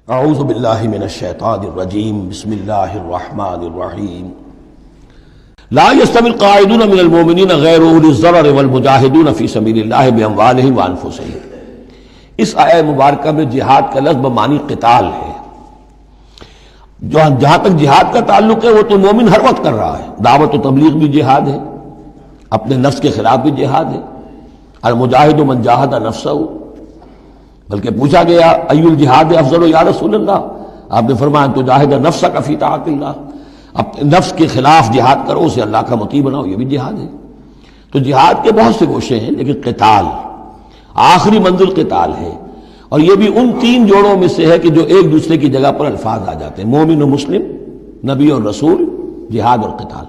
اعوذ باللہ من الشیطان الرجیم بسم اللہ الرحمن الرحیم لا يستوی القاعدون من المؤمنین غیر اولی الضرر والمجاہدون فی سبیل اللہ باموالہم وانفسہم۔ اس آیہ مبارکہ میں جہاد کا لفظ بمعنی قتال ہے۔ جہاں تک جہاد کا تعلق ہے وہ تو مومن ہر وقت کر رہا ہے، دعوت و تبلیغ بھی جہاد ہے، اپنے نفس کے خلاف بھی جہاد ہے۔ المجاہد من جاہد نفسہ، بلکہ پوچھا گیا ای الجہاد افضل یا رسول اللہ، آپ نے فرمایا تو جاہد نفسک فی طاعت اللہ، اپنے نفس کے خلاف جہاد کرو، اسے اللہ کا مطیع بناؤ، یہ بھی جہاد ہے۔ تو جہاد کے بہت سے گوشے ہیں، لیکن قتال آخری منزل قتال ہے، اور یہ بھی ان تین جوڑوں میں سے ہے کہ جو ایک دوسرے کی جگہ پر الفاظ آ جاتے ہیں، مومن و مسلم، نبی اور رسول، جہاد اور قتال۔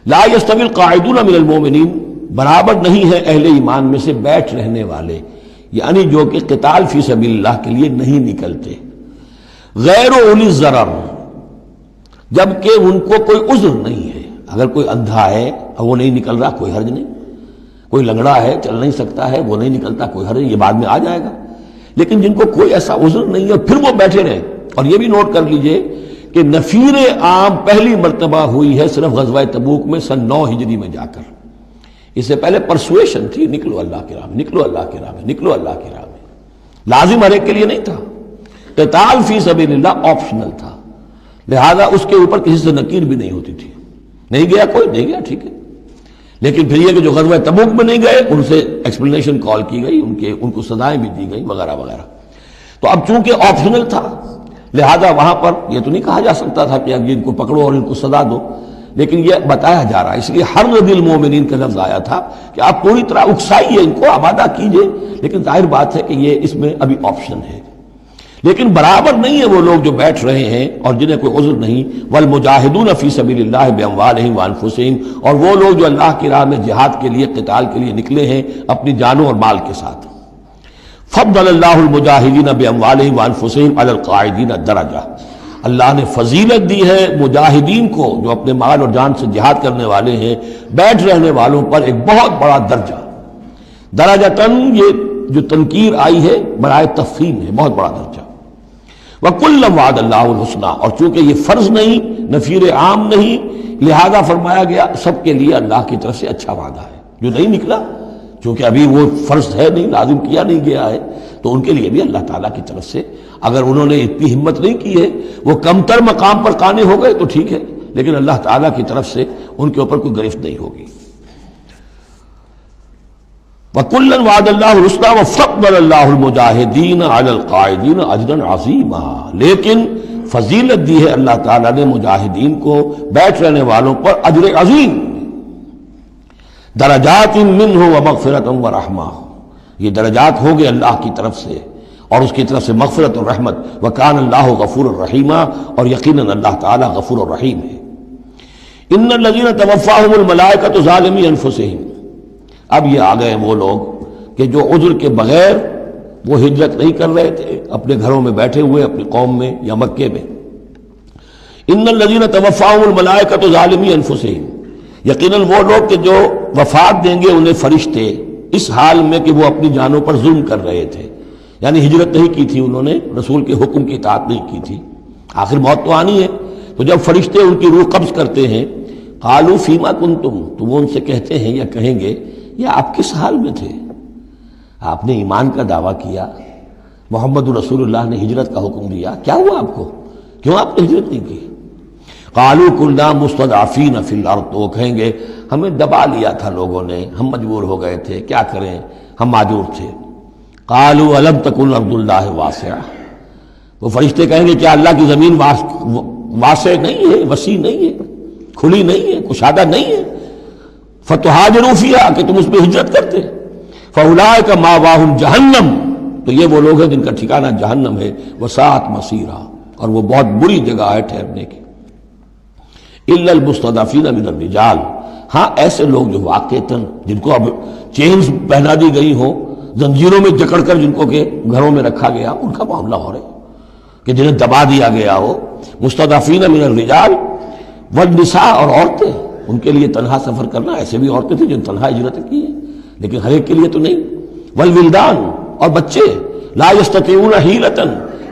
لا یستوی القاعدون من المؤمنین، برابر نہیں ہے اہل ایمان میں سے بیٹھ رہنے والے، یعنی جو کہ قتال فی سبیل اللہ کے لیے نہیں نکلتے، غیر اولی الضرر، جبکہ ان کو کوئی عذر نہیں ہے۔ اگر کوئی اندھا ہے اور وہ نہیں نکل رہا، کوئی حرج نہیں، کوئی لنگڑا ہے چل نہیں سکتا ہے وہ نہیں نکلتا، کوئی حرج نہیں، یہ بعد میں آ جائے گا۔ لیکن جن کو کوئی ایسا عذر نہیں ہے پھر وہ بیٹھے رہے، اور یہ بھی نوٹ کر لیجئے کہ نفیر عام پہلی مرتبہ ہوئی ہے صرف غزوہ تبوک میں سن 9 ہجری میں جا کر۔ اس سے پہلے پرسویشن تھی، نکلو اللہ کی راہ میں، نکلو اللہ کی راہ میں، نکلو اللہ کی راہ میں، لازم ہر ایک کے لیے نہیں تھا۔ قتال فی سبیل اللہ آپشنل تھا، لہذا اس کے اوپر کسی سے نکیر بھی نہیں ہوتی تھی۔ نہیں گیا کوئی، نہیں گیا ٹھیک ہے، لیکن پھر یہ کہ جو غزوہ تبوک میں نہیں گئے ان سے ایکسپلینیشن کال کی گئی، ان کو سزائیں بھی دی گئی وغیرہ وغیرہ۔ تو اب چونکہ آپشنل تھا لہذا وہاں پر یہ تو نہیں کہا جا سکتا تھا کہ اب ان کو پکڑو اور ان کو سزا دو، لیکن یہ بتایا جا رہا ہے، اس لیے حرض المومنین کا لفظ آیا تھا کہ آپ پوری طرح اکسائیے، ان کو آمادہ کیجئے، لیکن ظاہر بات ہے کہ یہ اس میں ابھی آپشن ہے۔ لیکن برابر نہیں ہے وہ لوگ جو بیٹھ رہے ہیں اور جنہیں کوئی عذر نہیں، والمجاہدون فی سبیل اللہ باموالہم وانفسہم، اور وہ لوگ جو اللہ کی راہ میں جہاد کے لیے، قتال کے لیے نکلے ہیں اپنی جانوں اور مال کے ساتھ۔ فضل اللہ المجاہدین باموالہم وانفسہم علی القاعدین درجہ، اللہ نے فضیلت دی ہے مجاہدین کو جو اپنے مال اور جان سے جہاد کرنے والے ہیں، بیٹھ رہنے والوں پر ایک بہت بڑا درجہ۔ درجتاً یہ جو تنکیر آئی ہے برائے تفخیم ہے، بہت بڑا درجہ۔ وَكُلًّا وَعَدَ اللَّهُ الْحُسْنَىٰ، اور چونکہ یہ فرض نہیں، نفیر عام نہیں، لہذا فرمایا گیا سب کے لیے اللہ کی طرف سے اچھا وعدہ ہے۔ جو نہیں نکلا چونکہ ابھی وہ فرض ہے نہیں، لازم کیا نہیں گیا ہے، تو ان کے لیے بھی اللہ تعالیٰ کی طرف سے، اگر انہوں نے اتنی ہمت نہیں کی ہے، وہ کمتر مقام پر قانے ہو گئے تو ٹھیک ہے، لیکن اللہ تعالیٰ کی طرف سے ان کے اوپر کوئی گرفت نہیں ہوگی۔ وَكُلًّا وَعَدَ اللَّهُ الْحُسْنَىٰ وَفَضَّلَ اللَّهُ الْمُجَاهِدِينَ عَلَى الْقَاعِدِينَ أَجْرًا عَظِيمًا، لیکن فضیلت دی ہے اللہ تعالیٰ نے مجاہدین کو بیٹھ رہنے والوں پر اجر عظیم۔ درجات منہ ومغفرۃ ورحمہ، یہ درجات ہوں گے اللہ کی طرف سے اور اس کی طرف سے مغفرت اور رحمت۔ وکان اللہ غفور الرحیم، اور یقیناً اللہ تعالیٰ غفور الرحیم ہے۔ ان الذین توفاہم الملائکۃ ظالمی انفسہم، اب یہ آ گئے وہ لوگ کہ جو عذر کے بغیر وہ ہجرت نہیں کر رہے تھے، اپنے گھروں میں بیٹھے ہوئے اپنی قوم میں یا مکے میں۔ ان الذین توفاہم الملائکۃ ظالمی انفسہم، یقیناً وہ لوگ کہ جو وفات دیں گے انہیں فرشتے اس حال میں کہ وہ اپنی جانوں پر ظلم کر رہے تھے، یعنی ہجرت نہیں کی تھی انہوں نے، رسول کے حکم کی اطاعت نہیں کی تھی، آخر موت تو آنی ہے۔ تو جب فرشتے ان کی روح قبض کرتے ہیں، قالوا فیما کنتم، تو وہ ان سے کہتے ہیں یا کہیں گے یہ آپ کس حال میں تھے؟ آپ نے ایمان کا دعویٰ کیا، محمد رسول اللہ نے ہجرت کا حکم دیا، کیا ہوا آپ کو؟ کیوں آپ نے ہجرت نہیں کی؟ قالوا كنا مستضعفین فی الارض، تو وہ کہیں گے ہمیں دبا لیا تھا لوگوں نے، ہم مجبور ہو گئے تھے، کیا کریں، ہم معذور تھے۔ قالوا الم تکن ارض اللہ واسعہ، وہ فرشتے کہیں گے کیا اللہ کی زمین واسع نہیں ہے، وسیع نہیں ہے، کھلی نہیں ہے، کشادہ نہیں ہے، فتہاجروا فیہا، کہ تم اس پہ ہجرت کرتے۔ فاولئک مأواہم جہنم، تو یہ وہ لوگ ہیں جن کا ٹھکانہ جہنم ہے، وساءت مصیرا، اور وہ بہت بری جگہ ہے ٹھہرنے کی۔ الا المستضعفین من الرجال، ہاں ایسے لوگ جو واقعتاً جن کو اب چینز پہنا دی گئی ہوں، زنجیروں میں جکڑ کر جن کو کہ گھروں میں رکھا گیا، ان کا معاملہ ہو رہا ہے کہ جنہیں دبا دیا گیا ہو۔ مستضعفین من الرجال والنساء، اور عورتیں، ان کے لیے تنہا سفر کرنا، ایسے بھی عورتیں تھیں جن تنہا ہجرت کی ہے، لیکن ہر ایک کے لیے تو نہیں۔ والولدان، اور بچے، لا یستطیعون حیلۃ،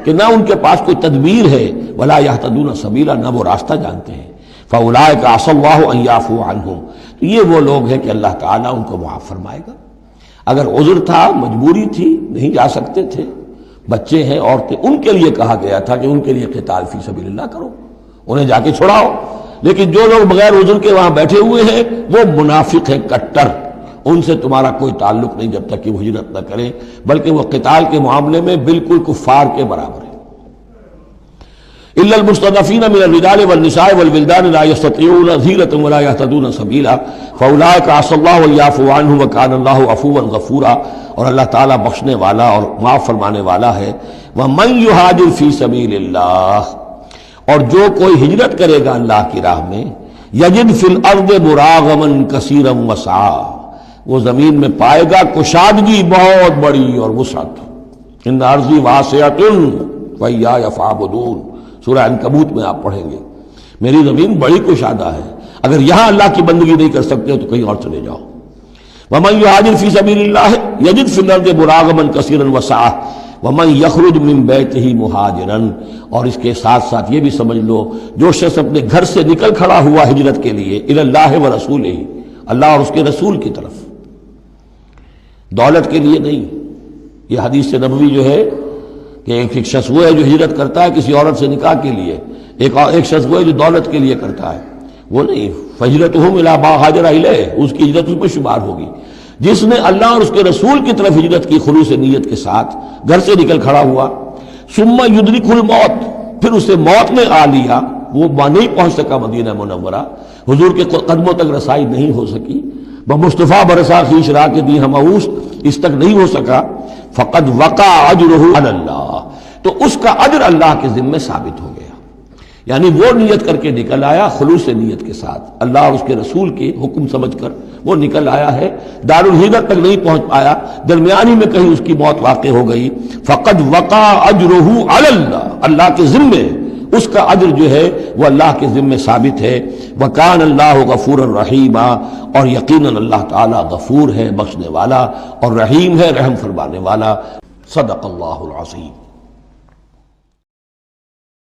کہ نہ ان کے پاس کوئی تدبیر ہے، ولا یہتدون سبیلا، نہ وہ راستہ جانتے ہیں۔ فاولئک عسى الله ان يعفو عنهم، تو یہ وہ لوگ ہیں کہ اللہ تعالیٰ ان کو معاف فرمائے گا۔ اگر عذر تھا، مجبوری تھی، نہیں جا سکتے تھے، بچے ہیں، عورتیں، ان کے لیے کہا گیا تھا کہ ان کے لیے قتال فی سبیل اللہ کرو، انہیں جا کے چھڑاؤ۔ لیکن جو لوگ بغیر عذر کے وہاں بیٹھے ہوئے ہیں وہ منافق ہیں کٹر، ان سے تمہارا کوئی تعلق نہیں جب تک کہ وہ ہجرت نہ کریں، بلکہ وہ قتال کے معاملے میں بالکل کفار کے برابر ہے۔ الا المستضعفین من الرجال والنساء والولدان لا يستطيعون حیلة ولا يهتدون سبیلا فاولئک عسى الله ان يعفو عنهم وكان الله عفوا غفورا، اور اللہ تعالیٰ بخشنے والا اور معاف فرمانے والا ہے۔ ومن يهاجر في سبيل اللہ، اور جو کوئی ہجرت کرے گا اللہ کی راہ میں، یجد فی الارض مراغما کثیرا وسعا، وہ زمین میں پائے گا کشادگی بہت بڑی اور وسعت۔ ان ارضی واسعۃ وإیایا فاعبدون، سورہ عنکبوت میں آپ پڑھیں گے، میری زمین بڑی کشادہ ہے، اگر یہاں اللہ کی بندگی نہیں کر سکتے تو کہیں اور چلے جاؤ۔ ومن یہاجر فی سبیل اللہ یجد فی الارض مراغما کثیرا وسعا ومن یخرج من بیتہ مہاجرا، اور اس کے ساتھ ساتھ یہ بھی سمجھ لو جو شخص اپنے گھر سے نکل کھڑا ہوا ہجرت کے لیے الی اللہ ورسولہ، اللہ اور اس کے رسول کی طرف، دولت کے لیے نہیں۔ یہ حدیث نبوی جو ہے کہ ایک شخص وہ ہے جو ہجرت کرتا ہے کسی عورت سے نکاح کے لیے، ایک شخص وہ ہے جو دولت کے لیے کرتا ہے، وہ نہیں۔ فہجرتہم الی ما ہاجر الیہ، اس کی ہجرت اس میں شمار ہوگی۔ جس نے اللہ اور اس کے رسول کی طرف ہجرت کی خلوص نیت کے ساتھ، گھر سے نکل کھڑا ہوا، ثم یدرکہ الموت، پھر اسے موت نے آ لیا، وہ نہیں پہنچ سکا مدینہ منورہ، حضور کے قدموں تک رسائی نہیں ہو سکی، بمصطفیٰ برسا خویش راہ کے دی ہمعوس، اس تک نہیں ہو سکا، فقد وقع اجرہ علی اللہ، تو اس کا اجر اللہ کے ذمہ ثابت ہو گیا۔ یعنی وہ نیت کر کے نکل آیا خلوص نیت کے ساتھ، اللہ اور اس کے رسول کے حکم سمجھ کر وہ نکل آیا ہے، دار الہجرت تک نہیں پہنچ پایا، درمیانی میں کہیں اس کی موت واقع ہو گئی، فقد وقع اجرہ علی اللہ، اللہ کے ذمے اس کا اجر جو ہے وہ اللہ کے ذمے ثابت ہے۔ وکان اللہ غفورا رحیما، اور یقیناً اللہ تعالیٰ غفور ہے، بخشنے والا، اور رحیم ہے، رحم فرمانے والا۔ صدق اللہ العظیم۔